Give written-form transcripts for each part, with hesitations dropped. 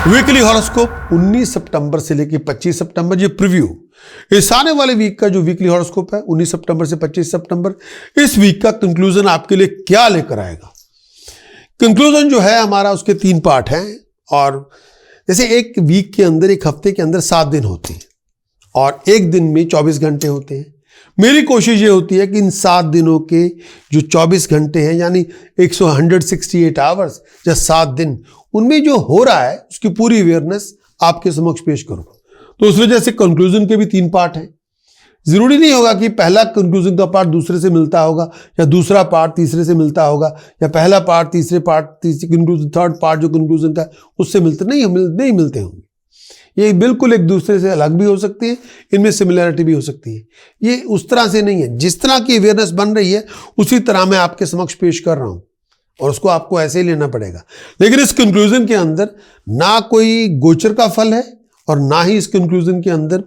Weekly horoscope 19 सितंबर से लेकर 25 सितंबर, ये प्रीव्यू इस आने वाले वीक का जो वीकली हॉरोस्कोप है 19 सितंबर से 25 सितंबर, इस वीक का कंक्लूजन आपके लिए क्या लेकर आएगा। कंक्लूजन जो है हमारा, उसके 3 पार्ट हैं। और जैसे एक वीक के अंदर, एक हफ्ते के अंदर 7 दिन होते हैं और एक दिन में 24 घंटे होते हैं। मेरी कोशिश ये होती है कि इन 7 दिनों के जो 24 घंटे हैं, यानी 168 आवर्स या 7 दिन, उनमें जो हो रहा है उसकी पूरी अवेयरनेस आपके समक्ष पेश करूं। तो उस वजह से कंक्लूजन के भी 3 पार्ट हैं। जरूरी नहीं होगा कि पहला कंक्लूजन का पार्ट दूसरे से मिलता होगा या दूसरा पार्ट तीसरे से मिलता होगा या पहला पार्ट तीसरे कंक्लूजन, थर्ड पार्ट जो कंक्लूजन का उससे नहीं मिलते होंगे। ये बिल्कुल एक दूसरे से अलग भी हो सकती है, इनमें सिमिलरिटी भी हो सकती है। ये उस तरह से नहीं है, जिस तरह की अवेयरनेस बन रही है उसी तरह मैं आपके समक्ष पेश कर रहा हूं और उसको आपको ऐसे ही लेना पड़ेगा। लेकिन इस कंक्लूजन के अंदर ना कोई गोचर का फल है और ना ही इस कंक्लूजन के अंदर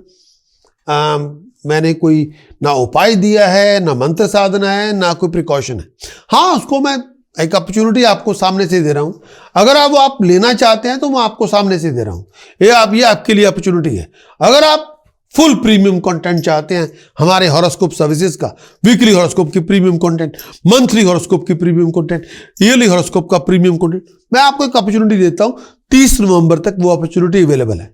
मैंने कोई ना उपाय दिया है, ना मंत्र साधना है, ना कोई प्रिकॉशन है। हाँ, उसको मैं एक अपॉर्चुनिटी आपको सामने से दे रहा हूं। अगर आप लेना चाहते हैं तो मैं आपको सामने से दे रहा हूं। ये आपके लिए अपॉर्चुनिटी है। अगर आप फुल प्रीमियम कंटेंट चाहते हैं हमारे हॉरोस्कोप सर्विसेज का, वीकली हॉरोस्कोप की प्रीमियम कंटेंट, मंथली हॉरोस्कोप की प्रीमियम कंटेंट, ईयरली हॉरोस्कोप का प्रीमियम कंटेंट, मैं आपको एक अपॉर्चुनिटी देता हूं। 30 नवंबर तक वो अपॉर्चुनिटी अवेलेबल है।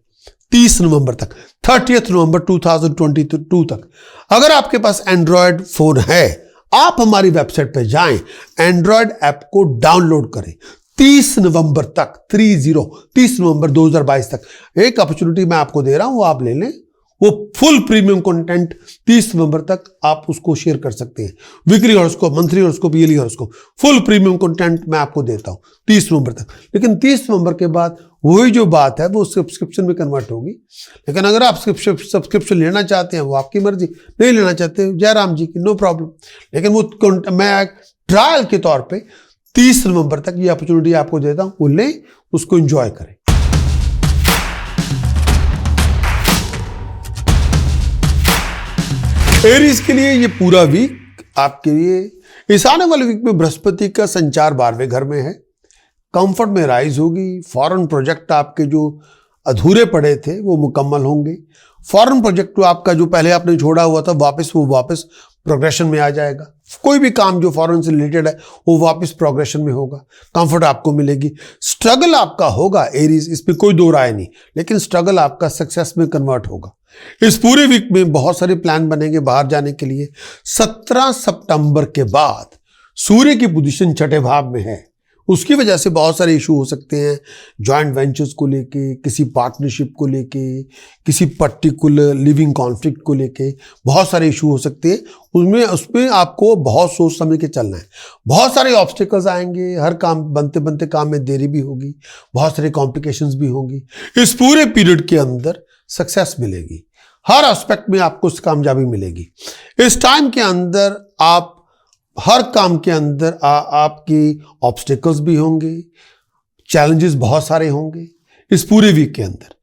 30 नवंबर तक, 30 नवंबर 2022 तक। अगर आपके पास एंड्रॉयड फोन है, आप हमारी वेबसाइट पर जाएं, एंड्रॉयड ऐप को डाउनलोड करें। 30 नवंबर तक, 30 नवंबर 2022 तक एक अपॉर्चुनिटी मैं आपको दे रहा हूं, वो आप ले लें। वो फुल प्रीमियम कंटेंट 30 नवंबर तक आप उसको शेयर कर सकते हैं। Weekly horoscope, monthly horoscope, yearly horoscope, full premium content मैं आपको देता हूं 30 नवंबर तक। लेकिन 30 नवंबर के बाद वही जो बात है वो सब्सक्रिप्शन में कन्वर्ट होगी। लेकिन अगर आप सब्सक्रिप्शन लेना चाहते हैं, वो आपकी मर्जी, नहीं लेना चाहते जयराम जी की, नो प्रॉब्लम। लेकिन वो मैं ट्रायल के तौर पर 30 नवंबर तक ये अपॉर्चुनिटी आपको देता हूं, वो लें, उसको एंजॉय करें। एरीज के लिए ये पूरा वीक आपके लिए, इस आने वाले वीक में बृहस्पति का संचार 12वें घर में है। कंफर्ट में राइज होगी। फॉरेन प्रोजेक्ट आपके जो अधूरे पड़े थे वो मुकम्मल होंगे। फॉरेन प्रोजेक्ट तो आपका जो पहले आपने छोड़ा हुआ था वापस प्रोग्रेशन में आ जाएगा। कोई भी काम जो फॉरेन से रिलेटेड है वो वापस प्रोग्रेशन में होगा। कंफर्ट आपको मिलेगी। स्ट्रगल आपका होगा एरीज, इस पर कोई दो राय नहीं, लेकिन स्ट्रगल आपका सक्सेस में कन्वर्ट होगा। इस पूरे वीक में बहुत सारे प्लान बनेंगे बाहर जाने के लिए। 17 सितंबर के बाद सूर्य की पोजीशन 6ठे भाव में है, उसकी वजह से बहुत सारे इशू हो सकते हैं। जॉइंट वेंचर्स को लेके, किसी पार्टनरशिप को लेके, किसी पर्टिकुलर लिविंग कॉन्फ्लिक्ट को लेके बहुत सारे इशू हो सकते हैं। उसमें आपको बहुत सोच समझ के चलना है। बहुत सारे ऑब्स्टिकल्स आएंगे, हर काम बनते काम में देरी भी होगी, बहुत सारे कॉम्प्लिकेशंस भी होंगी। इस पूरे पीरियड के अंदर सक्सेस मिलेगी, हर एस्पेक्ट में आपको कामयाबी मिलेगी। इस टाइम के अंदर आप हर काम के अंदर आपकी ऑब्स्टिकल्स भी होंगे, चैलेंजेस बहुत सारे होंगे इस पूरे वीक के अंदर।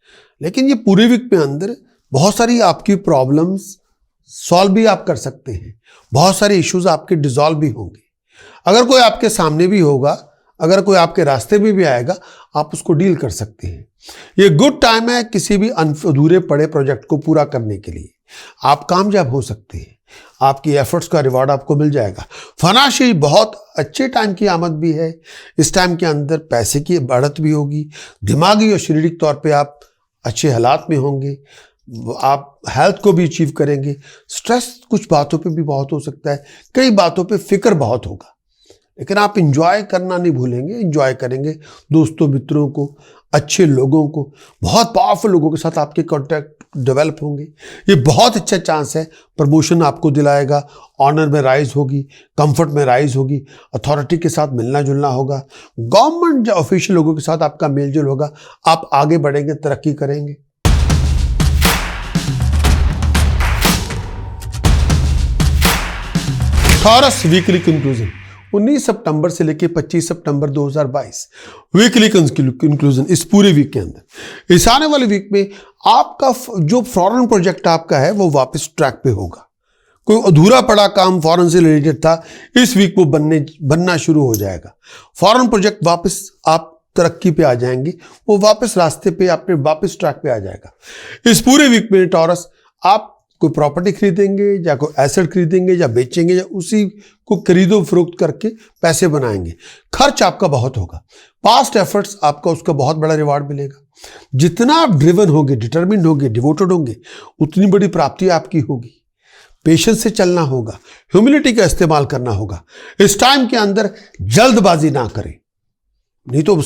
लेकिन ये पूरे वीक में अंदर बहुत सारी आपकी प्रॉब्लम्स सॉल्व भी आप कर सकते हैं। बहुत सारे इश्यूज आपके डिसॉल्व भी होंगे। अगर कोई आपके सामने भी होगा, अगर कोई आपके रास्ते में भी आएगा, आप उसको डील कर सकते हैं। ये गुड टाइम है किसी भी अधूरे पड़े प्रोजेक्ट को पूरा करने के लिए। आप कामयाब हो सकते हैं, आपकी एफर्ट्स का रिवॉर्ड आपको मिल जाएगा। फाइनेंशियल बहुत अच्छे टाइम की आमद भी है। इस टाइम के अंदर पैसे की बढ़त भी होगी। दिमागी और शारीरिक तौर पे आप अच्छे हालात में होंगे। आप हेल्थ को भी अचीव करेंगे। स्ट्रेस कुछ बातों पे भी बहुत हो सकता है, कई बातों पे फिक्र बहुत होगा, लेकिन आप इंजॉय करना नहीं भूलेंगे। इंजॉय करेंगे दोस्तों, मित्रों को, अच्छे लोगों को, बहुत पावरफुल लोगों के साथ आपके कॉन्टैक्ट डेवलप होंगे। ये बहुत अच्छा चांस है। प्रमोशन आपको दिलाएगा, ऑनर में राइज होगी, कंफर्ट में राइज होगी, अथॉरिटी के साथ मिलना जुलना होगा, गवर्नमेंट या ऑफिशियल लोगों के साथ आपका मेलजोल होगा। आप आगे बढ़ेंगे, तरक्की करेंगे। टॉरस वीकली कंक्लूजन 19 सितंबर से लेकर 25 सितंबर 2022 वीकली कंक्लूजन इस पूरे वीक के अंदर। इस आने वाले वीक में आपका जो फॉरेन प्रोजेक्ट आपका है वो वापस ट्रैक पे होगा। कोई अधूरा पड़ा काम फॉरेन से रिलेटेड था, इस वीक वो बनना शुरू हो जाएगा। फॉरेन प्रोजेक्ट वापस आप तरक्की पे आ जाएंगे, वो वापस रास्ते पे अपने वापस ट्रैक पे आ जाएगा। इस पूरे वीक में टॉरस आप कोई प्रॉपर्टी खरीदेंगे या कोई एसेट खरीदेंगे या बेचेंगे या उसी को खरीदो फरोख्त करके पैसे बनाएंगे। खर्च आपका बहुत होगा, पास्ट एफर्ट्स आपका उसका बहुत बड़ा रिवार्ड मिलेगा। जितना आप ड्रिवन होंगे, डिटर्मिन्ड होंगे, डिवोटेड होंगे, उतनी बड़ी प्राप्ति आपकी होगी। पेशेंस से चलना होगा, ह्यूमिलिटी का इस्तेमाल करना होगा। इस टाइम के अंदर जल्दबाजी ना करें, नहीं तो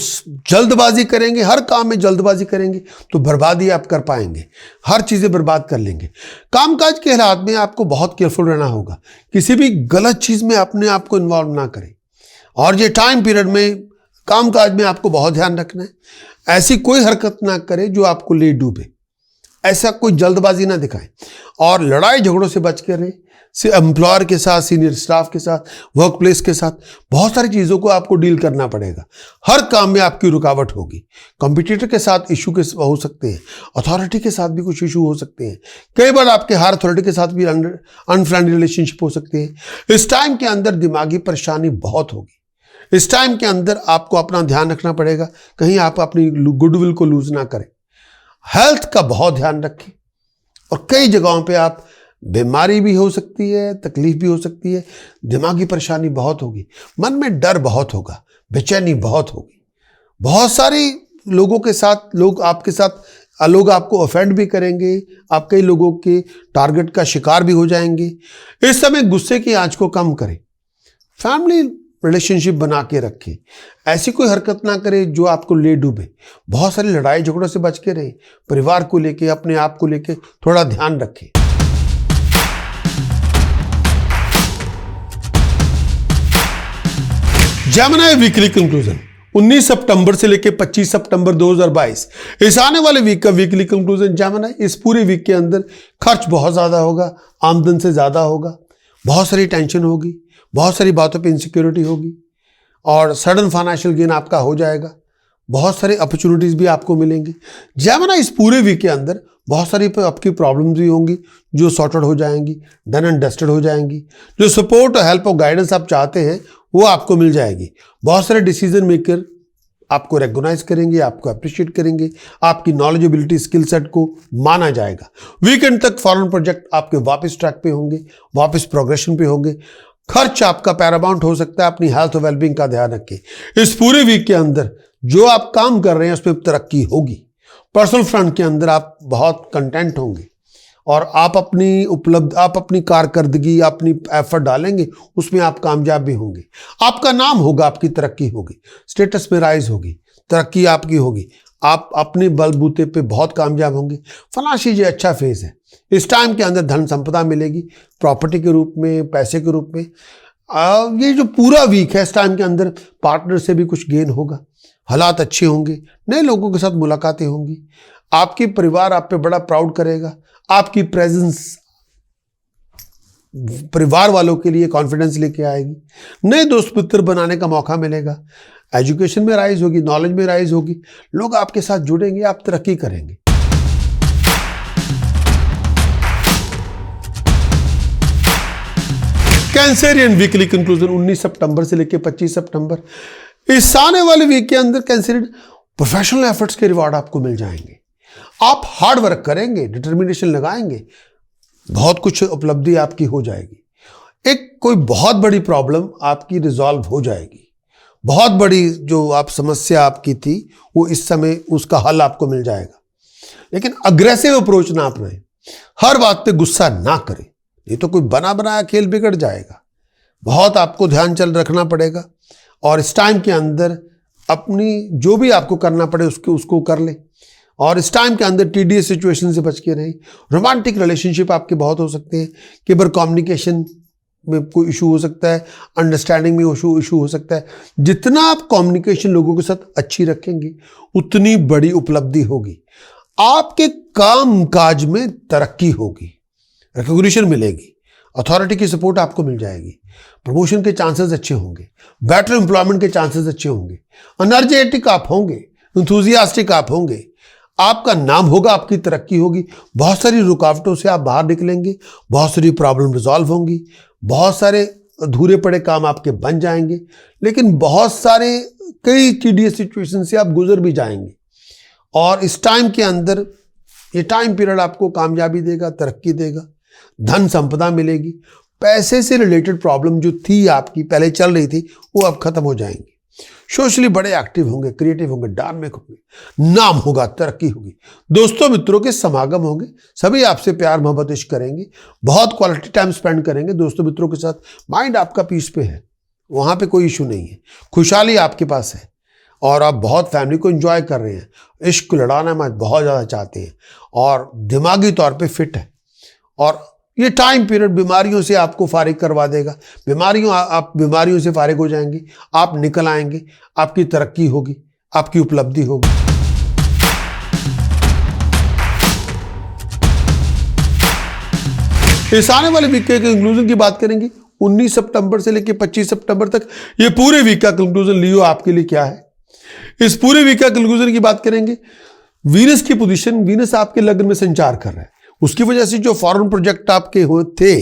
जल्दबाजी करेंगे, हर काम में जल्दबाजी करेंगे तो बर्बादी आप कर पाएंगे, हर चीज़ें बर्बाद कर लेंगे। कामकाज के हालात में आपको बहुत केयरफुल रहना होगा, किसी भी गलत चीज़ में अपने आप को इन्वॉल्व ना करें। और ये टाइम पीरियड में कामकाज में आपको बहुत ध्यान रखना है, ऐसी कोई हरकत ना करें जो आपको ले डूबे, ऐसा कोई जल्दबाजी ना दिखाएं। और लड़ाई झगड़ों से बच कर रहें, एम्प्लॉयर के साथ, सीनियर स्टाफ के साथ, वर्क प्लेस के साथ बहुत सारी चीज़ों को आपको डील करना पड़ेगा। हर काम में आपकी रुकावट होगी। कॉम्पिटिटर के साथ इशू के हो सकते हैं, अथॉरिटी के साथ भी कुछ इशू हो सकते हैं, कई बार आपके हायर अथॉरिटी के साथ भी अनफ्रेंडली रिलेशनशिप हो सकते हैं। इस टाइम के अंदर दिमागी परेशानी बहुत होगी। इस टाइम के अंदर आपको अपना ध्यान रखना पड़ेगा, कहीं आप अपनी गुडविल को लूज ना करें। हेल्थ का बहुत ध्यान रखें, और कई जगहों पे आप बीमारी भी हो सकती है, तकलीफ भी हो सकती है, दिमागी परेशानी बहुत होगी, मन में डर बहुत होगा, बेचैनी बहुत होगी। बहुत सारी लोगों के साथ लोग आपको ऑफेंड भी करेंगे, आप कई लोगों के टारगेट का शिकार भी हो जाएंगे। इस समय गुस्से की आंच को कम करें, फैमिली रिलेशनशिप बना के रखें, ऐसी कोई हरकत ना करें जो आपको ले डूबे। बहुत सारी लड़ाई झगड़ों से बच के रहें, परिवार को लेके, अपने आप को लेके थोड़ा ध्यान रखें। जेमिनी वीकली कंक्लूजन 19 सितंबर से लेकर 25 सितंबर 2022, इस आने वाले वीक का वीकली कंक्लूजन जेमिनी। इस पूरे वीक के अंदर खर्च बहुत ज़्यादा होगा, आमदन से ज़्यादा होगा, बहुत सारी टेंशन होगी, बहुत सारी बातों पे इनसिक्योरिटी होगी, और सडन फाइनेंशियल गेन आपका हो जाएगा। बहुत सारे अपॉर्चुनिटीज़ भी आपको मिलेंगे। जेमिनी इस पूरे वीक के अंदर बहुत सारी आपकी प्रॉब्लम्स भी होंगी जो सॉर्टेड हो जाएंगी, डन एंड डस्टेड हो जाएंगी। जो सपोर्ट और हेल्प और गाइडेंस आप चाहते हैं वो आपको मिल जाएगी। बहुत सारे डिसीजन मेकर आपको रिकॉग्नाइज करेंगे, आपको अप्रिशिएट करेंगे, आपकी नॉलेजेबिलिटी स्किल सेट को माना जाएगा। वीकेंड तक फॉरेन प्रोजेक्ट आपके वापस ट्रैक पे होंगे, वापस प्रोग्रेशन पे होंगे। खर्च आपका पैरामाउंट हो सकता है, अपनी हेल्थ और वेलबींग का ध्यान रखें। इस पूरे वीक के अंदर जो आप काम कर रहे हैं उसमें तरक्की होगी। पर्सनल फ्रंट के अंदर आप बहुत कंटेंट होंगे, और आप अपनी कारकर्दगी, अपनी एफर्ट डालेंगे, उसमें आप कामयाब भी होंगे। आपका नाम होगा, आपकी तरक्की होगी, स्टेटस में राइज होगी, तरक्की आपकी होगी, आप अपने बलबूते पे बहुत कामयाब होंगे। फाइनेंशियल ये अच्छा फेज है। इस टाइम के अंदर धन संपदा मिलेगी, प्रॉपर्टी के रूप में, पैसे के रूप में। ये जो पूरा वीक है, इस टाइम के अंदर पार्टनर से भी कुछ गेन होगा, हालात अच्छे होंगे, नए लोगों के साथ मुलाकातें होंगी, आपकी परिवार आप पे बड़ा प्राउड करेगा, आपकी प्रेजेंस परिवार वालों के लिए कॉन्फिडेंस लेके आएगी, नए दोस्त मित्र बनाने का मौका मिलेगा, एजुकेशन में राइज होगी, नॉलेज में राइज होगी, लोग आपके साथ जुड़ेंगे, आप तरक्की करेंगे। कैंसेरियन वीकली कंक्लूजन 19 सितंबर से लेकर 25 सितंबर, इस आने वाले वीक के अंदर कैंसेरियन प्रोफेशनल एफर्ट्स के रिवार्ड आपको मिल जाएंगे। आप हार्ड वर्क करेंगे, डिटर्मिनेशन लगाएंगे, बहुत कुछ उपलब्धि आपकी हो जाएगी। एक कोई बहुत बड़ी प्रॉब्लम आपकी रिजॉल्व हो जाएगी, बहुत बड़ी जो आप समस्या आपकी थी वो इस समय उसका हल आपको मिल जाएगा। लेकिन अग्रेसिव अप्रोच ना अपनाएं, हर बात पे गुस्सा ना करें, ये तो कोई बना बनाया खेल बिगड़ जाएगा। बहुत आपको ध्यान रखना पड़ेगा, और इस टाइम के अंदर अपनी जो भी आपको करना पड़े उसको कर लें, और इस टाइम के अंदर टीडीएस सिचुएशन से बच के रहें। रोमांटिक रिलेशनशिप आपके बहुत हो सकते हैं, केवल कम्युनिकेशन में कोई इशू हो सकता है, अंडरस्टैंडिंग में इशू हो सकता है। जितना आप कम्युनिकेशन लोगों के साथ अच्छी रखेंगे उतनी बड़ी उपलब्धि होगी, आपके काम काज में तरक्की होगी, रिकॉग्निशन मिलेगी, अथॉरिटी की सपोर्ट आपको मिल जाएगी, प्रमोशन के चांसेस अच्छे होंगे, बेटर एम्प्लॉयमेंट के चांसेस अच्छे होंगे, एनर्जेटिक आप होंगे, एंथुसियास्टिक आप होंगे, आपका नाम होगा, आपकी तरक्की होगी। बहुत सारी रुकावटों से आप बाहर निकलेंगे, बहुत सारी प्रॉब्लम रिजॉल्व होंगी, बहुत सारे अधूरे पड़े काम आपके बन जाएंगे, लेकिन बहुत सारे कई टीडियस सिचुएशन से आप गुजर भी जाएंगे। और इस टाइम के अंदर ये टाइम पीरियड आपको कामयाबी देगा, तरक्की देगा, धन संपदा मिलेगी। पैसे से रिलेटेड प्रॉब्लम जो थी आपकी पहले चल रही थी वो अब खत्म हो जाएंगी। सोशली बड़े एक्टिव होंगे, क्रिएटिव होंगे, डायनामिक होंगे, नाम होगा, तरक्की होगी, दोस्तों मित्रों के समागम होंगे, सभी आपसे प्यार मोहब्बत इश्क करेंगे, बहुत क्वालिटी टाइम स्पेंड करेंगे दोस्तों मित्रों के साथ। माइंड आपका पीस पे है, वहाँ पे कोई इशू नहीं है, खुशहाली आपके पास है और आप बहुत फैमिली को एंजॉय कर रहे हैं, इश्क लड़ाना में बहुत ज़्यादा चाहते हैं और दिमागी तौर पे फिट है। और ये टाइम पीरियड बीमारियों से आपको फारिग करवा देगा, आप बीमारियों से फारिग हो जाएंगे, आप निकल आएंगे, आपकी तरक्की होगी, आपकी उपलब्धि होगी। इस आने वाले वीक के कंक्लूजन की बात करेंगे 19 सितंबर से लेकर 25 सितंबर तक। ये पूरे वीक का कंक्लूजन लियो आपके लिए क्या है। इस पूरे वीक का कंक्लूजन की बात करेंगे। वीनस की पोजीशन, वीनस आपके लग्न में संचार कर रहा है, उसकी वजह से जो फॉरेन प्रोजेक्ट आपके थे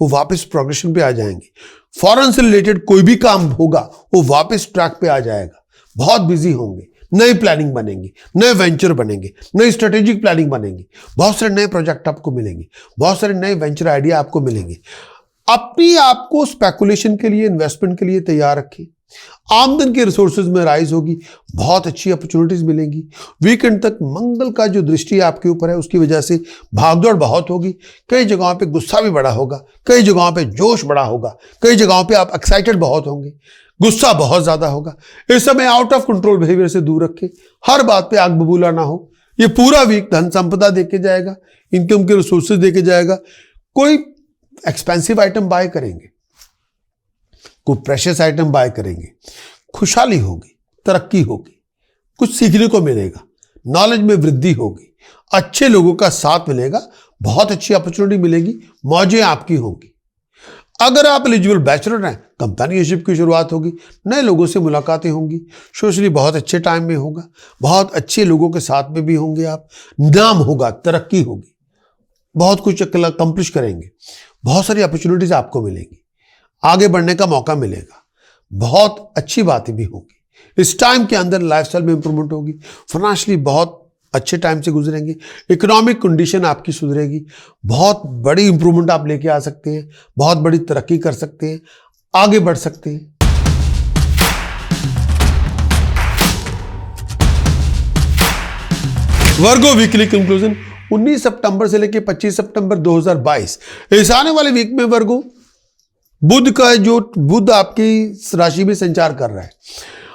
वो वापस प्रोग्रेशन पे आ जाएंगे। फॉरेन से रिलेटेड कोई भी काम होगा वो वापस ट्रैक पे आ जाएगा। बहुत बिजी होंगे, नई प्लानिंग बनेंगी, नए वेंचर बनेंगे, नई स्ट्रेटेजिक प्लानिंग बनेंगी, बहुत सारे नए प्रोजेक्ट आपको मिलेंगे, बहुत सारे नए वेंचर आइडिया आपको मिलेंगे। अपनी आपको स्पेकुलेशन के लिए, इन्वेस्टमेंट के लिए तैयार रखें। आमदन के रिसोर्सेज में राइज होगी, बहुत अच्छी अपॉर्चुनिटीज मिलेंगी। वीकेंड तक मंगल का जो दृष्टि आपके ऊपर है उसकी वजह से भागदौड़ बहुत होगी, कई जगहों पे गुस्सा भी बड़ा होगा, कई जगहों पे जोश बड़ा होगा, कई जगहों पे आप एक्साइटेड बहुत होंगे, गुस्सा बहुत ज्यादा होगा। इस समय आउट ऑफ कंट्रोल बिहेवियर से दूर रखें, हर बात पे आग बबूला ना हो। ये पूरा वीक धन संपदा देके जाएगा, इनकम के रिसोर्सेज देके जाएगा। कोई एक्सपेंसिव आइटम बाय करेंगे, कोई प्रेशियस आइटम बाय करेंगे, खुशहाली होगी, तरक्की होगी, कुछ सीखने को मिलेगा, नॉलेज में वृद्धि होगी, अच्छे लोगों का साथ मिलेगा, बहुत अच्छी अपॉर्चुनिटी मिलेगी, मौजें आपकी होंगी। अगर आप एलिजिबल बैचलर हैं, कंपेनियनशिप की शुरुआत होगी, नए लोगों से मुलाकातें होंगी, सोशली बहुत अच्छे टाइम में होगा, बहुत अच्छे लोगों के साथ में भी होंगे आप, नाम होगा, तरक्की होगी, बहुत कुछ अकम्प्लिश करेंगे, बहुत सारी अपॉर्चुनिटीज आपको मिलेंगी, आगे बढ़ने का मौका मिलेगा, बहुत अच्छी बातें भी होंगी। इस टाइम के अंदर लाइफस्टाइल में इंप्रूवमेंट होगी, फाइनेंशियली बहुत अच्छे टाइम से गुजरेंगे, इकोनॉमिक कंडीशन आपकी सुधरेगी, बहुत बड़ी इंप्रूवमेंट आप लेके आ सकते हैं, बहुत बड़ी तरक्की कर सकते हैं, आगे बढ़ सकते हैं। वर्गो वीकली कंक्लूजन 19 सितंबर से लेकर 25 सितंबर 2022। इस आने वाले वीक में वर्गो बुध आपकी राशि में संचार कर रहा है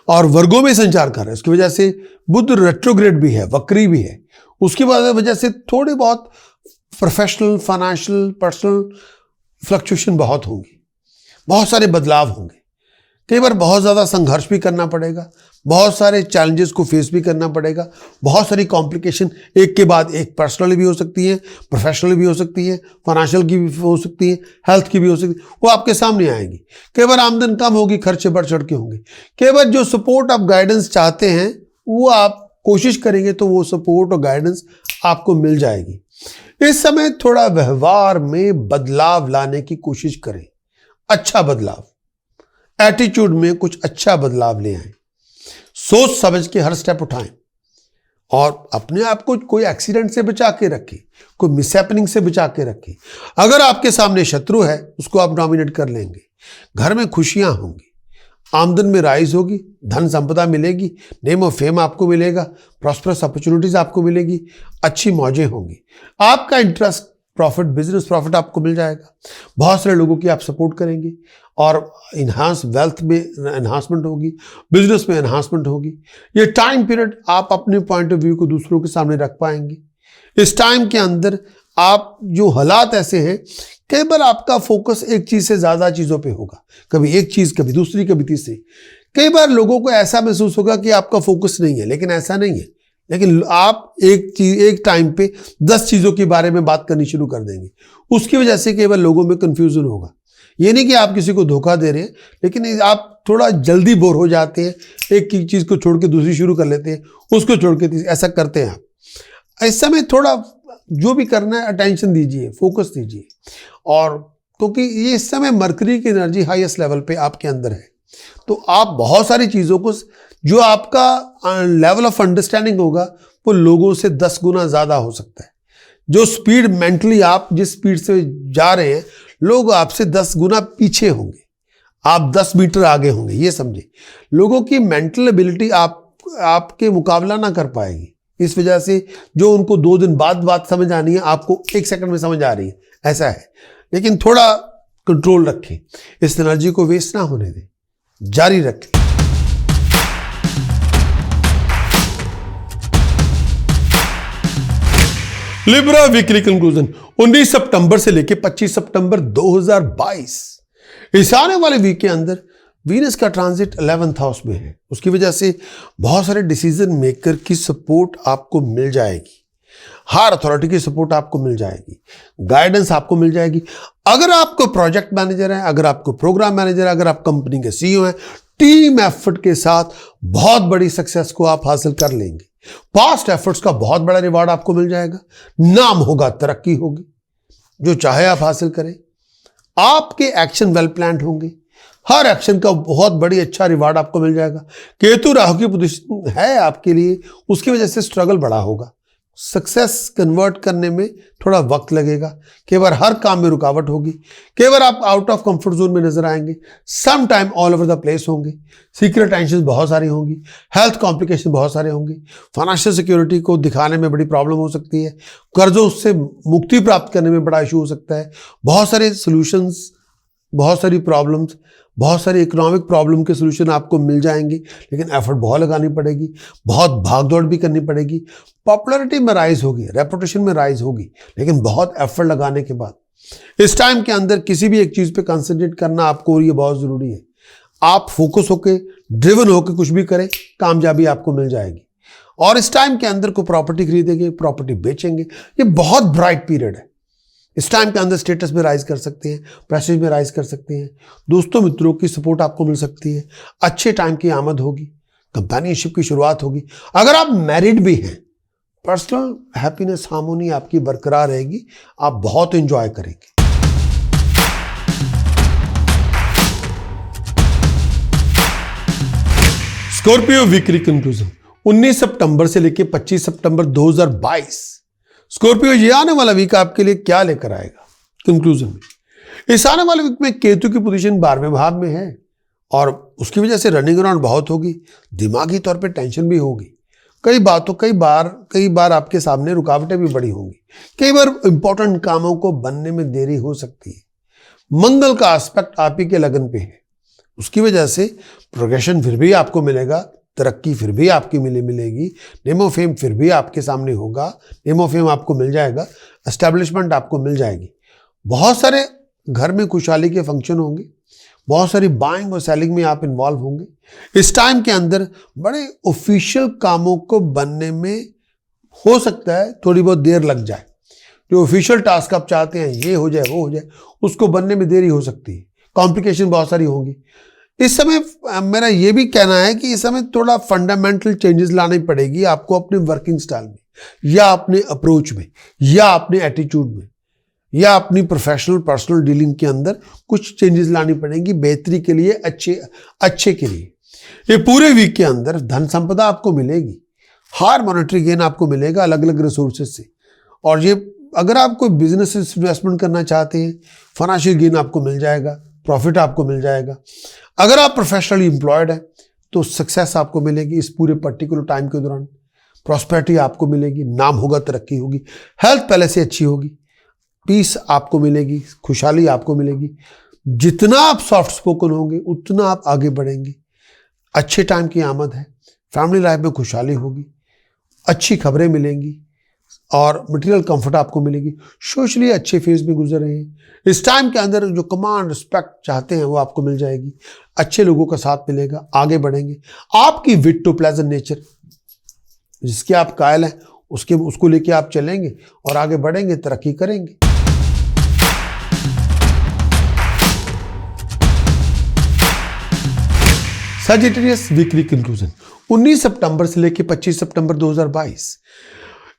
और वर्गों में संचार कर रहा है, उसकी वजह से बुध रेट्रोग्रेड भी है, वक्री भी है, उसकी वजह से थोड़े बहुत प्रोफेशनल, फाइनेंशियल, पर्सनल फ्लक्चुएशन बहुत होंगी, बहुत सारे बदलाव होंगे, कई बार बहुत ज़्यादा संघर्ष भी करना पड़ेगा, बहुत सारे चैलेंजेस को फेस भी करना पड़ेगा, बहुत सारी कॉम्प्लिकेशन एक के बाद एक पर्सनली भी हो सकती है, प्रोफेशनली भी हो सकती है, फाइनेंशियल की भी हो सकती है, हेल्थ की भी हो सकती है, वो आपके सामने आएंगी। कई बार आमदन कम होगी, खर्चे बढ़ चढ़ के होंगे, कई बार जो सपोर्ट आप गाइडेंस चाहते हैं वो आप कोशिश करेंगे तो वो सपोर्ट और गाइडेंस आपको मिल जाएगी। इस समय थोड़ा व्यवहार में बदलाव लाने की कोशिश करें, अच्छा बदलाव, एटीट्यूड में कुछ अच्छा बदलाव ले आए, सोच समझ के हर स्टेप उठाएं और अपने आप को कोई एक्सीडेंट से बचा के रखें, कोई मिसहैपनिंग से बचा के रखें। अगर आपके सामने शत्रु है उसको आप डोमिनेट कर लेंगे, घर में खुशियां होंगी, आमदन में राइज होगी, धन संपदा मिलेगी, नेम और फेम आपको मिलेगा, प्रॉस्परस अपॉर्चुनिटीज आपको मिलेगी, अच्छी मौजें होंगी, आपका इंटरेस्ट प्रॉफिट, बिजनेस प्रॉफिट आपको मिल जाएगा, बहुत सारे लोगों की आप सपोर्ट करेंगे और इन्हांस वेल्थ में एनहांसमेंट होगी, बिजनेस में एनहांसमेंट होगी। ये टाइम पीरियड आप अपने पॉइंट ऑफ व्यू को दूसरों के सामने रख पाएंगे। इस टाइम के अंदर आप जो हालात ऐसे हैं, कई बार आपका फोकस एक चीज से ज्यादा चीजों पे होगा, कभी एक चीज, कभी दूसरी, कभी तीसरी। कई बार लोगों को ऐसा महसूस होगा कि आपका फोकस नहीं है, लेकिन ऐसा नहीं है, लेकिन आप एक टाइम पे 10 चीजों के बारे में बात करनी शुरू कर देंगे, उसकी वजह से कई बार लोगों में कंफ्यूजन होगा। ये नहीं कि आप किसी को धोखा दे रहे हैं, लेकिन आप थोड़ा जल्दी बोर हो जाते हैं, एक चीज को छोड़ के दूसरी शुरू कर लेते हैं, उसको छोड़ के ऐसा करते हैं आप। इस समय थोड़ा जो भी करना है अटेंशन दीजिए, फोकस दीजिए और क्योंकि ये इस समय मरकरी की एनर्जी हाईएस्ट लेवल पे आपके अंदर है। तो आप बहुत सारी चीज़ों को, जो आपका लेवल ऑफ अंडरस्टैंडिंग होगा वो लोगों से 10 गुना ज़्यादा हो सकता है। जो स्पीड मेंटली आप जिस स्पीड से जा रहे हैं, लोग आपसे 10 गुना पीछे होंगे, आप 10 मीटर आगे होंगे। ये समझे, लोगों की मेंटल एबिलिटी आपके मुकाबला ना कर पाएगी। इस वजह से जो उनको 2 दिन बाद बात समझ आनी है, आपको 1 सेकंड में समझ आ रही है, ऐसा है। लेकिन थोड़ा कंट्रोल रखें, इस एनर्जी को वेस्ट ना होने दें, जारी रखें। लिब्रा वीकली कंक्लूजन 19 सितंबर से लेकर 25 सितंबर 2022, इस आने वाले वीक के अंदर वीनस का ट्रांजिट 11th हाउस में है। उसकी वजह से बहुत सारे डिसीजन मेकर की सपोर्ट आपको मिल जाएगी, हायर अथॉरिटी की सपोर्ट आपको मिल जाएगी, गाइडेंस आपको मिल जाएगी। अगर आपको प्रोजेक्ट मैनेजर है, अगर आपको प्रोग्राम मैनेजर है, अगर आप कंपनी के सीईओ हैं, टीम एफर्ट के साथ बहुत बड़ी सक्सेस को आप हासिल कर लेंगे। पास्ट एफर्ट्स का बहुत बड़ा रिवार्ड आपको मिल जाएगा, नाम होगा, तरक्की होगी, जो चाहे आप हासिल करें। आपके एक्शन वेल प्लान्ड होंगे, हर एक्शन का बहुत बड़ी अच्छा रिवार्ड आपको मिल जाएगा। केतु राहु की पोजीशन है आपके लिए, उसकी वजह से स्ट्रगल बड़ा होगा, सक्सेस कन्वर्ट करने में थोड़ा वक्त लगेगा। कई बार हर काम में रुकावट होगी, कई बार आप आउट ऑफ कंफर्ट जोन में नजर आएंगे, some time all over the place होंगे, सीक्रेट टेंशन बहुत सारी होंगी, हेल्थ कॉम्प्लिकेशन बहुत सारे होंगे, फाइनेंशियल सिक्योरिटी को दिखाने में बड़ी प्रॉब्लम हो सकती है, कर्जों से मुक्ति प्राप्त करने में बड़ा इशू हो सकता है। बहुत सारे सोल्यूशंस, बहुत सारी प्रॉब्लम्स, बहुत सारी इकोनॉमिक प्रॉब्लम के सोल्यूशन आपको मिल जाएंगे, लेकिन एफर्ट बहुत लगानी पड़ेगी, बहुत भागदौड़ भी करनी पड़ेगी। पॉपुलैरिटी में राइज होगी, रेपुटेशन में राइज होगी, लेकिन बहुत एफर्ट लगाने के बाद इस टाइम के अंदर किसी भी एक चीज़ पे कंसंट्रेट करना आपको ये बहुत ज़रूरी है। आप फोकस होके, ड्रिवन होके कुछ भी करें, कामयाबी आपको मिल जाएगी। और इस टाइम के अंदर कोई प्रॉपर्टी खरीदेंगे, प्रॉपर्टी बेचेंगे, ये बहुत ब्राइट पीरियड है। इस टाइम के अंदर स्टेटस में राइज कर सकते हैं, प्रेस्टीज में राइज कर सकते हैं, दोस्तों मित्रों की सपोर्ट आपको मिल सकती है, अच्छे टाइम की आमद होगी, कंपेनियनशिप की शुरुआत होगी। अगर आप मैरिड भी हैं, पर्सनल हैप्पीनेस, हार्मोनी आपकी बरकरार रहेगी, आप बहुत एंजॉय करेंगे। स्कॉर्पियो वीकली कंक्लूजन 19 सितंबर से लेकर 25 सितंबर 2022, स्कॉर्पियो ये आने वाला वीक आपके लिए क्या लेकर आएगा। कंक्लूजन में इस आने वाले वीक में केतु की पोजीशन 12वें भाव में है और उसकी वजह से रनिंग अराउंड बहुत होगी, दिमागी तौर पे टेंशन भी होगी, कई बार आपके सामने रुकावटें भी बड़ी होंगी, कई बार इंपॉर्टेंट कामों को बनने में देरी हो सकती है। मंगल का एस्पेक्ट आप ही के लगन पे है, उसकी वजह से प्रोग्रेशन फिर भी आपको मिलेगा, तरक्की फिर भी आपकी मिलेगी, नेम ऑफ फेम फिर भी आपके सामने होगा, नेम ऑफ फेम आपको मिल जाएगा, एस्टेब्लिशमेंट आपको मिल जाएगी। बहुत सारे घर में खुशहाली के फंक्शन होंगे, बहुत सारी बाइंग और सेलिंग में आप इन्वॉल्व होंगे। इस टाइम के अंदर बड़े ऑफिशियल कामों को बनने में हो सकता है थोड़ी बहुत देर लग जाए। जो ऑफिशियल टास्क आप चाहते हैं, ये हो जाए, वो हो जाए, उसको बनने में देरी हो सकती है, कॉम्प्लिकेशन बहुत सारी होंगी। इस समय मेरा ये भी कहना है कि इस समय थोड़ा फंडामेंटल चेंजेस लानी पड़ेगी आपको अपने वर्किंग स्टाइल में, या अपने अप्रोच में, या अपने एटीट्यूड में, या अपनी प्रोफेशनल पर्सनल डीलिंग के अंदर कुछ चेंजेस लानी पड़ेंगी बेहतरी के लिए, अच्छे के लिए। ये पूरे वीक के अंदर धन संपदा आपको मिलेगी, हायर मॉनेटरी गेन आपको मिलेगा अलग अलग रिसोर्सेज से। और ये अगर आप कोई बिजनेस इन्वेस्टमेंट करना चाहते हैं, फाइनेंशियल गेन आपको मिल जाएगा, प्रॉफिट आपको मिल जाएगा। अगर आप प्रोफेशनली एम्प्लॉयड है तो सक्सेस आपको मिलेगी इस पूरे पर्टिकुलर टाइम के दौरान, प्रॉस्पेरिटी आपको मिलेगी, नाम होगा, तरक्की होगी, हेल्थ पहले से अच्छी होगी, पीस आपको मिलेगी, खुशहाली आपको मिलेगी। जितना आप सॉफ्ट स्पोकन होंगे उतना आप आगे बढ़ेंगे। अच्छे टाइम की आमद है, फैमिली लाइफ में खुशहाली होगी, अच्छी खबरें मिलेंगी और मटेरियल कंफर्ट आपको मिलेगी। सोशली अच्छे फेज में गुजर रहे हैं, इस टाइम के अंदर जो कमांड रिस्पेक्ट चाहते हैं वो आपको मिल जाएगी, अच्छे लोगों का साथ मिलेगा, आगे बढ़ेंगे। आपकी विट टू प्लेजेंट नेचर, जिसके आप कायल हैं उसको लेके आप चलेंगे और आगे बढ़ेंगे, तरक्की करेंगे। सजिटेरियस वीकली कंक्लूजन 19 सितंबर से लेकर 25 सितंबर 2022,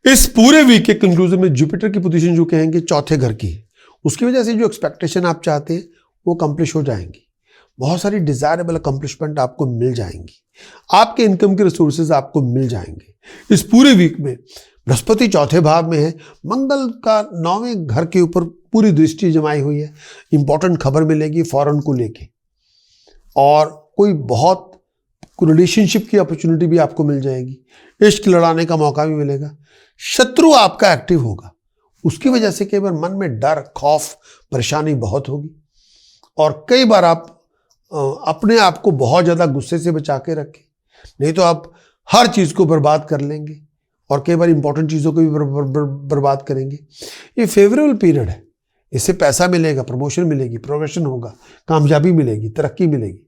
इस पूरे वीक के कंक्लूजन में जुपिटर की पोजीशन जो कहेंगे चौथे घर की, उसकी वजह से जो एक्सपेक्टेशन आप चाहते हैं वो अकम्प्लिश हो जाएंगी। बहुत सारी डिजायरेबल अकम्प्लिशमेंट आपको मिल जाएंगी। आपके इनकम के रिसोर्सेज आपको मिल जाएंगे। इस पूरे वीक में बृहस्पति चौथे भाव में है, मंगल का 9वें घर के ऊपर पूरी दृष्टि जमाई हुई है। इंपॉर्टेंट खबर मिलेगी फॉरेन को लेके, और कोई बहुत रिलेशनशिप की अपॉर्चुनिटी भी आपको मिल जाएगी। इश्क लड़ाने का मौका भी मिलेगा। शत्रु आपका एक्टिव होगा, उसकी वजह से कई बार मन में डर, खौफ, परेशानी बहुत होगी, और कई बार आप अपने आप को बहुत ज़्यादा गुस्से से बचा के रखें, नहीं तो आप हर चीज़ को बर्बाद कर लेंगे और कई बार इंपॉर्टेंट चीज़ों को भी बर्बाद करेंगे। ये फेवरेबल पीरियड है, इससे पैसा मिलेगा, प्रमोशन मिलेगी, प्रोग्रेशन होगा, कामयाबी मिलेगी, तरक्की मिलेगी,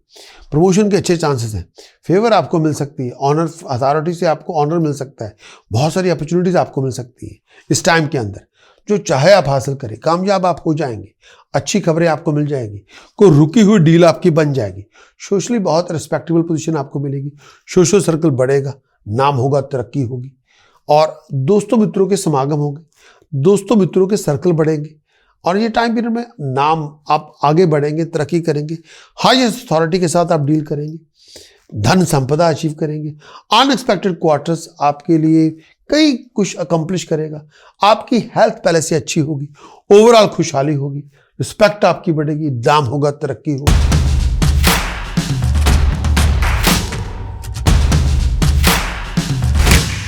प्रमोशन के अच्छे चांसेस हैं, फेवर आपको मिल सकती है, ऑनर, अथॉरिटी से आपको ऑनर मिल सकता है, बहुत सारी अपॉर्चुनिटीज आपको मिल सकती है। इस टाइम के अंदर जो चाहे आप हासिल करें, कामयाब आप हो जाएंगे, अच्छी खबरें आपको मिल जाएगी, कोई रुकी हुई डील आपकी बन जाएगी, सोशली बहुत रिस्पेक्टेबल पोजीशन आपको मिलेगी, सोशल सर्कल बढ़ेगा, नाम होगा, तरक्की होगी, और दोस्तों मित्रों के समागम होंगे, दोस्तों मित्रों के सर्कल बढ़ेंगे, और ये टाइम पीरियड में नाम आप आगे बढ़ेंगे, तरक्की करेंगे, हाईएस्ट अथॉरिटी के साथ आप डील करेंगे, धन संपदा अचीव करेंगे, अनएक्सपेक्टेड क्वार्टर्स आपके लिए कई कुछ अकम्प्लिश करेगा, आपकी हेल्थ पहले से अच्छी होगी, ओवरऑल खुशहाली होगी, रिस्पेक्ट आपकी बढ़ेगी, दाम होगा, तरक्की होगी।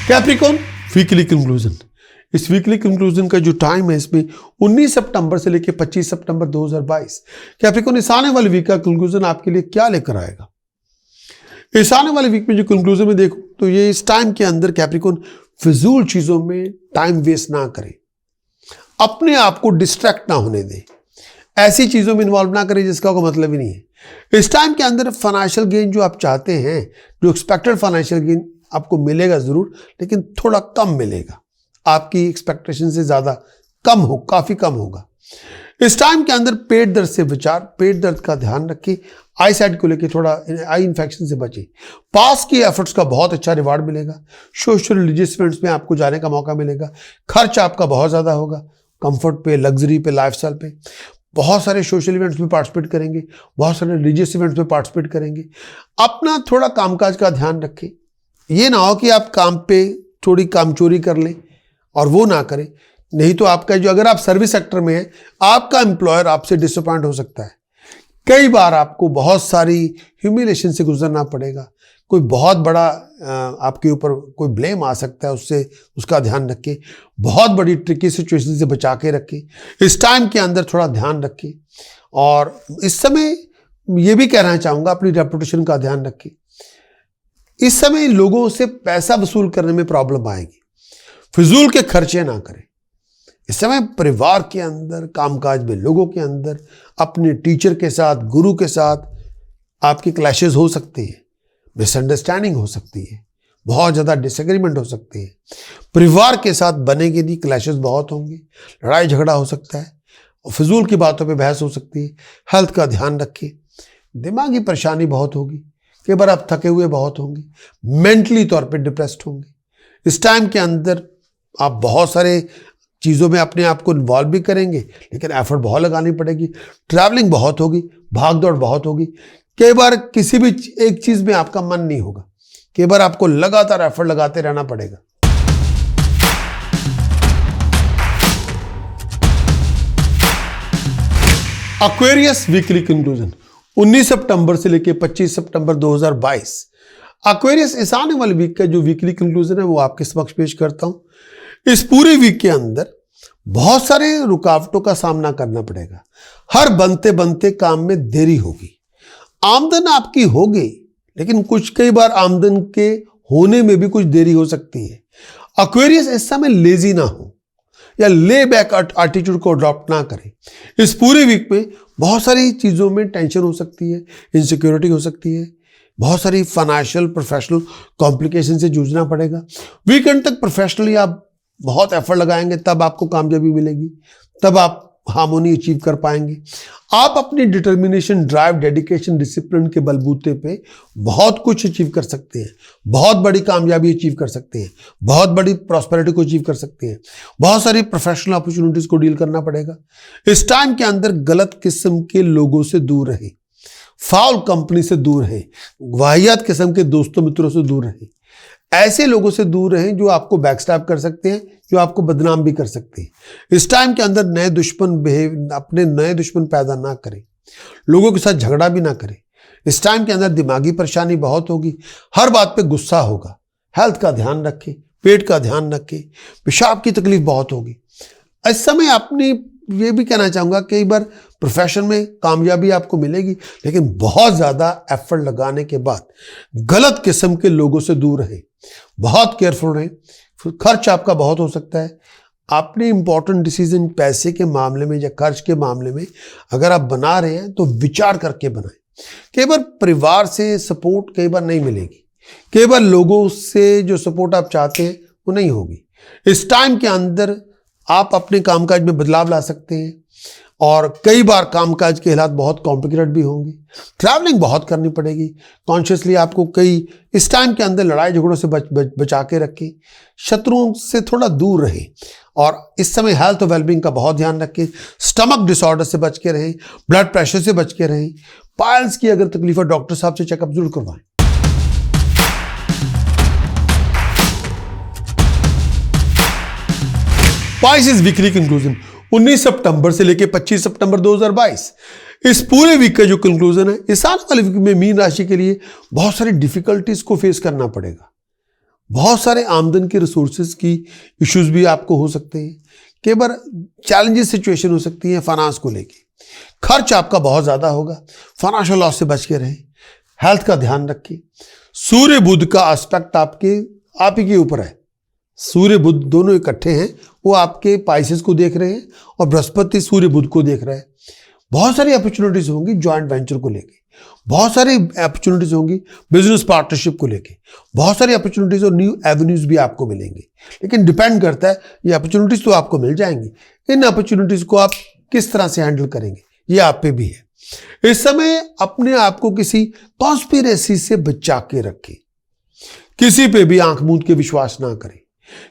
Capricorn weekly conclusion. इस वीकली कंक्लूजन का जो टाइम है इसमें 19 सितंबर से लेकर 25 सितंबर 2022। कैप्रिकॉर्न इस आने वाले वीक का कंक्लूजन आपके लिए क्या लेकर आएगा? इस आने वाले वीक में जो कंक्लूजन में देखो तो ये इस टाइम के अंदर कैप्रिकॉर्न फिजूल चीजों में टाइम वेस्ट ना करें, अपने आप को डिस्ट्रैक्ट ना होने दें, ऐसी चीजों में इन्वॉल्व ना करें जिसका कोई मतलब ही नहीं है। इस टाइम के अंदर फाइनेंशियल गेन जो आप चाहते हैं, जो एक्सपेक्टेड फाइनेंशियल गेन आपको मिलेगा जरूर, लेकिन थोड़ा कम मिलेगा, आपकी एक्सपेक्टेशन से ज्यादा कम हो, काफी कम होगा। इस टाइम के अंदर पेट दर्द से विचार, पेट दर्द का ध्यान रखें, आई साइड को लेकर थोड़ा आई इन्फेक्शन से बचें। पास की एफर्ट्स का बहुत अच्छा रिवार्ड मिलेगा, सोशल रिलीजियस इवेंट्स में आपको जाने का मौका मिलेगा, खर्च आपका बहुत ज्यादा होगा, कंफर्ट पे, लग्जरी पे, लाइफस्टाइल पे, बहुत सारे सोशल इवेंट्स में पार्टिसिपेट करेंगे, बहुत सारे रिलीजियस इवेंट्स में पार्टिसिपेट करेंगे। अपना थोड़ा कामकाज का ध्यान रखें, ये ना हो कि आप काम पे थोड़ी कामचोरी कर लें और वो ना करें, नहीं तो आपका जो, अगर आप सर्विस सेक्टर में हैं, आपका एम्प्लॉयर आपसे डिसअपॉइंट हो सकता है। कई बार आपको बहुत सारी ह्यूमिलेशन से गुजरना पड़ेगा, कोई बहुत बड़ा आपके ऊपर कोई ब्लेम आ सकता है, उससे उसका ध्यान रखें, बहुत बड़ी ट्रिकी सिचुएशन से बचा के रखें। इस टाइम के अंदर थोड़ा ध्यान रखें, और इस समय ये भी कहना चाहूँगा अपनी रेपुटेशन का ध्यान रखें। इस समय लोगों से पैसा वसूल करने में प्रॉब्लम आएगी, फिजूल के खर्चे ना करें। इस समय परिवार के अंदर, कामकाज में लोगों के अंदर, अपने टीचर के साथ, गुरु के साथ आपकी क्लैशेस हो सकती है, मिसअंडरस्टैंडिंग हो सकती है, बहुत ज़्यादा डिसएग्रीमेंट हो सकती है, परिवार के साथ बनेगी नहीं, क्लैशेस बहुत होंगे, लड़ाई झगड़ा हो सकता है, और फिजूल की बातों पे बहस हो सकती है। हेल्थ का ध्यान रखें, दिमागी परेशानी बहुत होगी, कई बार आप थके हुए बहुत होंगे, मेंटली तौर पे डिप्रेस्ड होंगे। इस टाइम के अंदर आप बहुत सारे चीज़ों में अपने आप को इन्वॉल्व भी करेंगे, लेकिन एफर्ट बहुत लगानी पड़ेगी, ट्रैवलिंग बहुत होगी, भाग दौड़ बहुत होगी, कई बार किसी भी एक चीज़ में आपका मन नहीं होगा, कई बार आपको लगातार एफर्ट लगाते रहना पड़ेगा। एक्वेरियस वीकली कंक्लूजन 19 सितंबर से लेकर 25 सितंबर 2022। एक्वेरियस इस आने वाले वीक का जो वीकली कंक्लूजन है वो आपके समक्ष पेश करता हूं। इस पूरे वीक के अंदर बहुत सारे रुकावटों का सामना करना पड़ेगा, हर बनते बनते काम में देरी होगी, आमदन आपकी होगी, लेकिन कई बार आमदन के होने में भी कुछ देरी हो सकती है। एक्वेरियस इस समय लेजी ना हो या ले बैक एटीट्यूड को अडॉप्ट ना करें। इस पूरे वीक में बहुत सारी चीज़ों में टेंशन हो सकती है, इनसिक्योरिटी हो सकती है, बहुत सारी फाइनेंशियल प्रोफेशनल कॉम्प्लिकेशन से जूझना पड़ेगा। वीकेंड तक प्रोफेशनली आप बहुत एफर्ट लगाएंगे, तब आपको कामयाबी मिलेगी, तब आप हार्मोनी अचीव कर पाएंगे। आप अपनी डिटर्मिनेशन, ड्राइव, डेडिकेशन, डिसिप्लिन के बलबूते पे बहुत कुछ अचीव कर सकते हैं, बहुत बड़ी कामयाबी अचीव कर सकते हैं, बहुत बड़ी प्रॉस्पेरिटी को अचीव कर सकते हैं। बहुत सारी प्रोफेशनल अपॉर्चुनिटीज को डील करना पड़ेगा। इस टाइम के अंदर गलत किस्म के लोगों से दूर रहे, फाउल कंपनी से दूर रहे, वाहियात किस्म के दोस्तों मित्रों से दूर रहे। ऐसे लोगों से दूर रहें जो आपको बैकस्टैब कर सकते हैं, जो आपको बदनाम भी कर सकते हैं। इस टाइम के अंदर अपने नए दुश्मन पैदा ना करें, लोगों के साथ झगड़ा भी ना करें। इस टाइम के अंदर दिमागी परेशानी बहुत होगी, हर बात पे गुस्सा होगा। हेल्थ का ध्यान रखें, पेट का ध्यान रखें, पेशाब की तकलीफ बहुत होगी। इस समय अपनी ये भी कहना चाहूँगा, कई बार प्रोफेशन में कामयाबी आपको मिलेगी, लेकिन बहुत ज़्यादा एफर्ट लगाने के बाद गलत किस्म के लोगों से दूर रहें, बहुत केयरफुल रहें। खर्च आपका बहुत हो सकता है। आपने इंपॉर्टेंट डिसीजन पैसे के मामले में या खर्च के मामले में अगर आप बना रहे हैं तो विचार करके बनाएं। कई बार परिवार से सपोर्ट कई बार नहीं मिलेगी, कई बार लोगों से जो सपोर्ट आप चाहते हैं वो नहीं होगी। इस टाइम के अंदर आप अपने कामकाज में बदलाव ला सकते हैं और कई बार कामकाज के हालात बहुत कॉम्प्लिकेटेड भी होंगे। ट्रैवलिंग बहुत करनी पड़ेगी। कॉन्शियसली आपको इस टाइम के अंदर लड़ाई झगड़ों से बचा के रखें, शत्रुओं से थोड़ा दूर रहें और इस समय हेल्थ और वेलबींग का बहुत ध्यान रखें। स्टमक डिसऑर्डर से बच के रहें, ब्लड प्रेशर से बच के रहें। पाइल्स की अगर तकलीफ है डॉक्टर साहब से चेकअप जरूर करवाएं। Pisces वीकली कंक्लूजन 19 सितंबर से लेकर 25 सितंबर 2022, इस पूरे वीक का जो कंक्लूजन है, इस आने वाले वीक में मीन राशि के लिए बहुत सारी डिफिकल्टीज को फेस करना पड़ेगा। बहुत सारे आमदन के रिसोर्सेज की इश्यूज भी आपको हो सकते हैं। कई बार चैलेंजेस सिचुएशन हो सकती है फाइनेंस को लेके। खर्च आपका बहुत ज्यादा होगा, फाइनेंशियल लॉस से बच के रहें। हेल्थ का ध्यान रखें। सूर्य बुध का एस्पेक्ट आप ही के ऊपर है। सूर्य बुध दोनों इकट्ठे हैं, वो आपके पाइसेस को देख रहे हैं और बृहस्पति सूर्य बुध को देख रहा है। बहुत सारी अपॉर्चुनिटीज होंगी जॉइंट वेंचर को लेके, बहुत सारी अपॉर्चुनिटीज होंगी बिजनेस पार्टनरशिप को लेके, बहुत सारी अपॉर्चुनिटीज और न्यू एवेन्यूज भी आपको मिलेंगे। लेकिन डिपेंड करता है, ये अपॉर्चुनिटीज तो आपको मिल जाएंगी, इन अपॉर्चुनिटीज को आप किस तरह से हैंडल करेंगे ये आप पे भी है। इस समय अपने आप को किसी कॉन्स्पिरेसी से बचा के रखें, किसी पे भी आंख मूंद के विश्वास ना करें।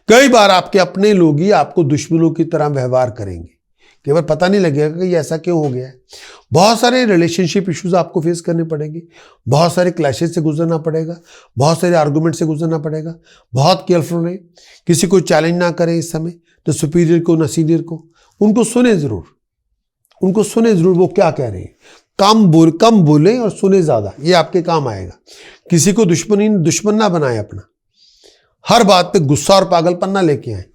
कई बार आपके अपने लोग ही आपको दुश्मनों की तरह व्यवहार करेंगे, कई बार पता नहीं लगेगा कि ऐसा क्यों हो गया है। बहुत सारे रिलेशनशिप इश्यूज आपको फेस करने पड़ेंगे, बहुत सारे क्लैशेस से गुजरना पड़ेगा, बहुत सारे आर्गुमेंट से गुजरना पड़ेगा। बहुत केयरफुल रहें, किसी को चैलेंज ना करें इस समय, न सुपीरियर को न सीनियर को। उनको सुने जरूर, वो क्या कह रहे हैं। कम बोले और सुने ज्यादा, ये आपके काम आएगा। किसी को दुश्मन ना बनाए अपना, हर बात पे गुस्सा और पागलपन ना लेके आए,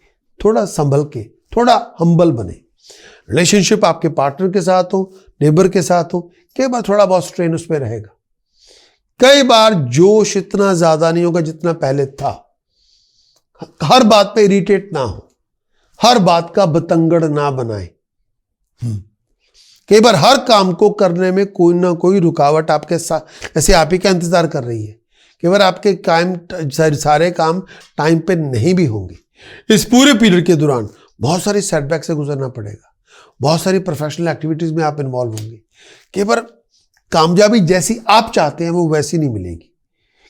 थोड़ा संभल के, थोड़ा हम्बल बने। रिलेशनशिप आपके पार्टनर के साथ हो, नेबर के साथ हो, कई बार थोड़ा बहुत स्ट्रेन उस पर रहेगा। कई बार जोश इतना ज्यादा नहीं होगा जितना पहले था। हर बात पे इरिटेट ना हो, हर बात का बतंगड़ ना बनाए। कई बार हर काम को करने में कोई ना कोई रुकावट आपके साथ ऐसे आप ही का इंतजार कर रही है। कई बार आपके सारे काम टाइम पे नहीं भी होंगे। इस पूरे पीरियड के दौरान बहुत सारी सेटबैक से गुजरना पड़ेगा, बहुत सारी प्रोफेशनल एक्टिविटीज में आप इन्वॉल्व होंगे। कई बार कामयाबी जैसी आप चाहते हैं वो वैसी नहीं मिलेगी,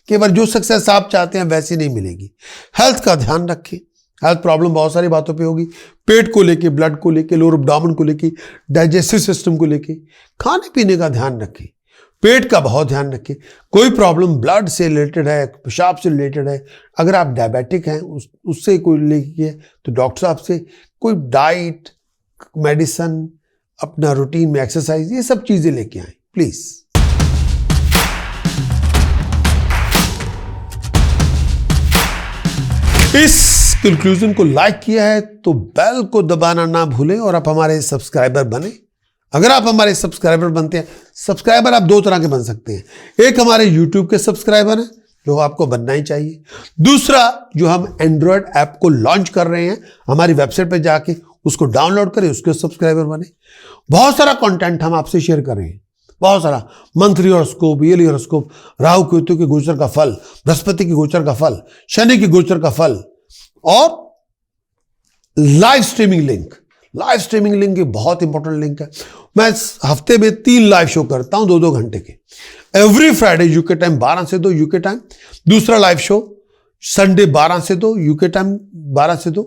कई बार जो सक्सेस आप चाहते हैं वैसी नहीं मिलेगी। हेल्थ का ध्यान रखें, हेल्थ प्रॉब्लम बहुत सारी बातों पे होगी, पेट को लेके, ब्लड को लेके, लोअर एब्डोमेन को लेके, डाइजेस्टिव सिस्टम को लेके। खाने पीने का ध्यान रखें, पेट का बहुत ध्यान रखें। कोई प्रॉब्लम ब्लड से रिलेटेड है, पेशाब से रिलेटेड है, अगर आप डायबिटिक हैं उससे कोई लेके तो डॉक्टर साहब से कोई डाइट, मेडिसिन, अपना रूटीन में एक्सरसाइज, ये सब चीजें लेके आए प्लीज। इस कंक्लूजन को लाइक किया है तो बेल को दबाना ना भूलें और आप हमारे सब्सक्राइबर बने। अगर आप हमारे सब्सक्राइबर बनते हैं, सब्सक्राइबर आप दो तरह के बन सकते हैं। एक हमारे यूट्यूब के सब्सक्राइबर हैं जो आपको बनना ही चाहिए। दूसरा, जो हम एंड्रॉयड ऐप को लॉन्च कर रहे हैं, हमारी वेबसाइट पर जाके उसको डाउनलोड करें, उसके सब्सक्राइबर बने। बहुत सारा कंटेंट हम आपसे शेयर कर रहे हैं, बहुत सारा monthly horoscope, yearly horoscope, Rahu Ketu के गोचर का फल, बृहस्पति के गोचर का फल, शनि के गोचर का फल और live streaming link. Live streaming link बहुत इंपॉर्टेंट लिंक है। मैं हफ्ते में 3 लाइव शो करता हूं 2-2 घंटे के। एवरी फ्राइडे यूके टाइम 12 से 2 यूके टाइम, दूसरा लाइव शो संडे 12 से 2 यूके टाइम 12 से 2,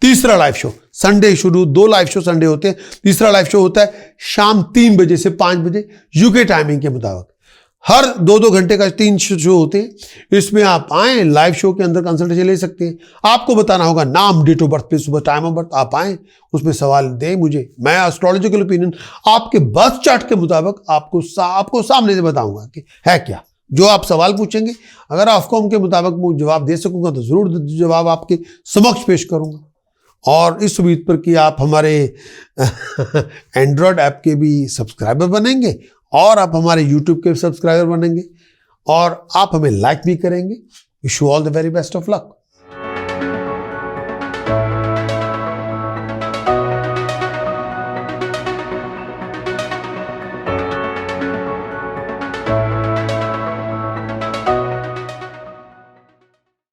तीसरा लाइव शो संडे शुरू, 2 लाइव शो संडे होते हैं, तीसरा लाइव शो होता है शाम 3 बजे से 5 बजे यूके टाइमिंग के मुताबिक। हर 2-2 घंटे का 3 शो होते हैं। इसमें आप आए, लाइव शो के अंदर कंसल्टेशन ले सकते हैं। आपको बताना होगा नाम, डेट ऑफ बर्थ, पे सुबह टाइम ऑफ बर्थ, आप आए, उसमें सवाल दें मुझे, मैं एस्ट्रोलॉजिकल ओपिनियन आपके बर्थ चार्ट के मुताबिक आपको सामने से बताऊंगा कि है क्या। जो आप सवाल पूछेंगे, अगर ऑफकॉम के मुताबिक जवाब दे सकूंगा तो जरूर जवाब आपके समक्ष पेश करूंगा। और इस उम्मीद पर कि आप हमारे एंड्रॉयड ऐप के भी सब्सक्राइबर बनेंगे और आप हमारे यूट्यूब के सब्सक्राइबर बनेंगे और आप हमें लाइक भी करेंगे। Wish you all the very best of luck.